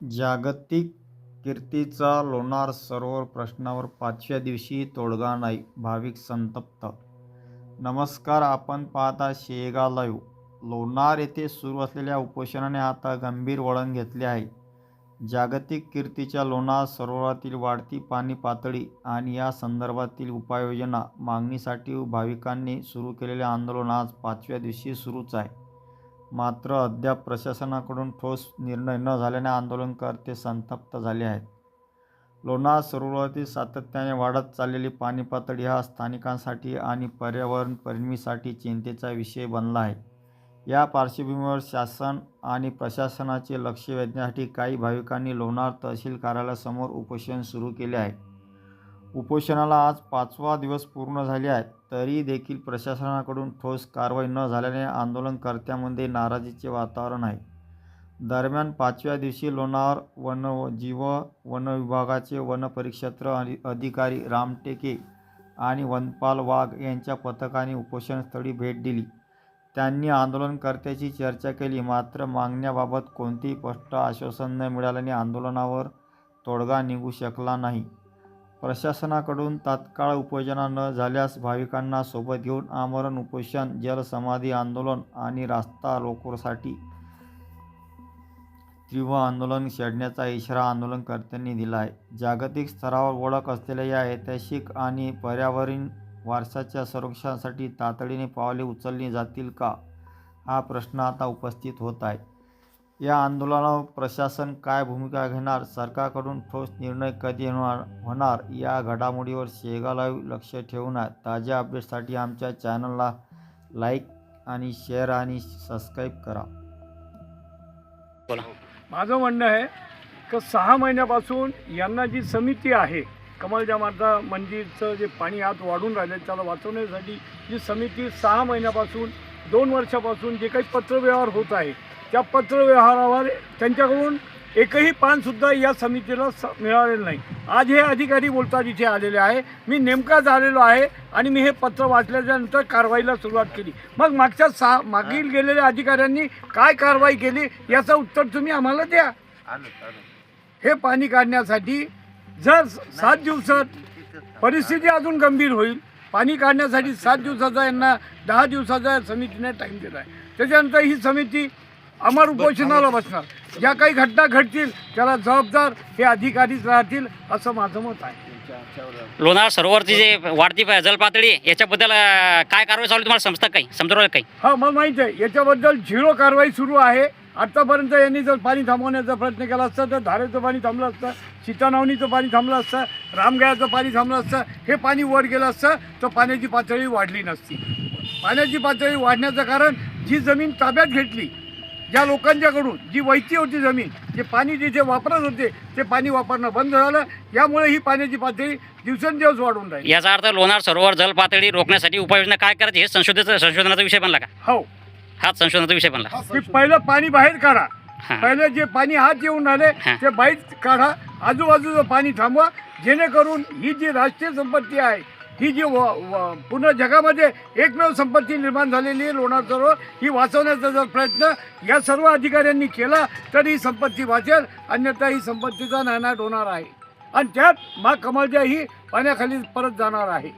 जागतिक कीर्तीचा लोणार सरोवर प्रश्नावर 5व्या दिवशी तोडगा नाही, भाविक संतप्त. नमस्कार, आपण पाहता शेगाव लाईव्ह. लोणार येथे सुरू असलेल्या उपोषणाने आता गंभीर वळण घेतले आहे. जागतिक कीर्तीच्या लोणार सरोवरातील वाढती पाणी पातळी आणि या संदर्भातील उपाययोजना मागणीसाठी भाविकांनी सुरू केलेले आंदोलन आज 5व्या दिवशी सुरूच आहे. मात्र अद्याप प्रशासनाकडून ठोस निर्णय न झाल्याने आंदोलनकर्ते संतप्त झाले आहेत. लोणार सरोवरातील सातत्याने वाढत चाललेली पाणी पातळी हा स्थानिकांसाठी आणि पर्यावरण प्रेमींसाठी चिंतेचा विषय बनला आहे. या पार्श्वभूमीवर शासन आणि प्रशासनाचे लक्ष वेधण्यासाठी काही भाविकांनी लोणार तहसील कार्यालयासमोर उपोषण सुरू केले आहे. उपोषणाला आज 5वा दिवस पूर्ण झाले आहे. तरी देखील प्रशासनाकडून ठोस कारवाई न झाल्याने आंदोलनकर्त्यांमध्ये नाराजीचे वातावरण आहे. दरम्यान 5व्या दिवशी लोणार वन्यजीव वन विभागाचे वनपरिक्षेत्र अधिकारी राम टेके आणि वनपाल वाघ यांच्या पथकाने उपोषणस्थळी भेट दिली. त्यांनी आंदोलनकर्त्यांची चर्चा केली. मात्र मागण्याबाबत कोणतेही स्पष्ट आश्वासन न मिळाल्याने आंदोलनावर तोडगा निघू शकला नाही. प्रशासनाकडून तात्काळ उपोषण न झाल्यास भाविकांना सोबत घेऊन आमरण उपोषण, जलसमाधी आंदोलन आणि रास्ता रोकोसाठी तीव्र आंदोलन छेडण्याचा इशारा आंदोलनकर्त्यांनी दिला आहे. जागतिक स्तरावर ओळख असलेल्या या ऐतिहासिक आणि पर्यावरणीय वारशाच्या संरक्षणासाठी तातडीने पावले उचलली जातील का, हा प्रश्न आता उपस्थित होत आहे. या आंदोलनावर प्रशासन काय भूमिका घेणार, सरकारकडून ठोस निर्णय कधी होणार या घडामोडीवर शेगाव लाईव्ह लक्ष ठेवून आहे. ताज्या अपडेट्ससाठी आमच्या चॅनलला लाईक आणि शेअर आणि सबस्क्राईब करा. माझं म्हणणं आहे की 6 महिन्यापासून यांना जी समिती आहे, कमलजा माता मंदिरचं जे पाणी आत वाढून राहिलं त्याला वाचवण्यासाठी जी समिती 6 महिन्यापासून 2 वर्षापासून जे काही पत्रव्यवहार होत आहे त्या पत्रव्यवहारावर त्यांच्याकडून एकही पानसुद्धा या समितीला मिळालेलं नाही. आज हे अधिकारी बोलतात इथे आलेले आहे. मी नेमकाच आलेलो आहे आणि मी हे पत्र वाचल्याच्यानंतर कारवाईला सुरुवात केली. मग मागील गेलेल्या अधिकाऱ्यांनी काय कारवाई केली याचं उत्तर तुम्ही आम्हाला द्या. हे पाणी काढण्यासाठी जर 7 दिवसात परिस्थिती अजून गंभीर होईल, पाणी काढण्यासाठी 7 दिवसाचा यांना 10 दिवसाचा समितीने टाईम दिला आहे. त्याच्यानंतर ही समिती अमर उपोषणाला बसणार. ज्या काही घटना घडतील त्याला जबाबदार हे अधिकारीच राहतील असं माझं मत आहे. लोणार सरोवरची जे वाढती जलपातळी याच्याबद्दल काय कारवाई चालू तुम्हाला समजतं काही? हा, मला माहीत आहे. याच्याबद्दल 0 कारवाई सुरू आहे. आत्तापर्यंत यांनी जर पाणी थांबवण्याचा प्रयत्न केला असता तर धारेचं पाणी थांबलं असतं, सीतानावनीचं पाणी थांबलं असतं, रामगयाचं पाणी थांबलं असतं. हे पाणी वर गेलं असतं तर पाण्याची पातळी वाढली नसती. पाण्याची पातळी वाढण्याचं कारण जी जमीन ताब्यात घेतली ज्या लोकांच्याकडून, जी वैती होती जमीन, जे पाणी जिथे वापरत होते ते पाणी वापरणं बंद झालं. यामुळे ही पाण्याची पातळी दिवसेंदिवस वाढून राहील. याचा अर्थ लोणार सरोवर जलपातळी रोखण्यासाठी उपाययोजना काय करायची हे संशोधनाचा विषय बनला का? हो, हाच संशोधनाचा विषय बनला. की पहिलं पाणी बाहेर काढा. पहिले जे पाणी हात येऊन आले ते बाहेर काढा. आजूबाजूचं पाणी थांबवा, जेणेकरून ही जी राष्ट्रीय संपत्ती आहे, ही जी पूर्ण जगामध्ये एकमेव संपत्ती निर्माण झालेली आहे लोणार सरोवर, ही वाचवण्याचा जर प्रयत्न या सर्व अधिकाऱ्यांनी केला तर ही संपत्ती वाचेल. अन्यथा ही संपत्तीचा नायनाट होणार आहे आणि त्यात मा कमलजा ही पाण्याखाली परत जाणार आहे.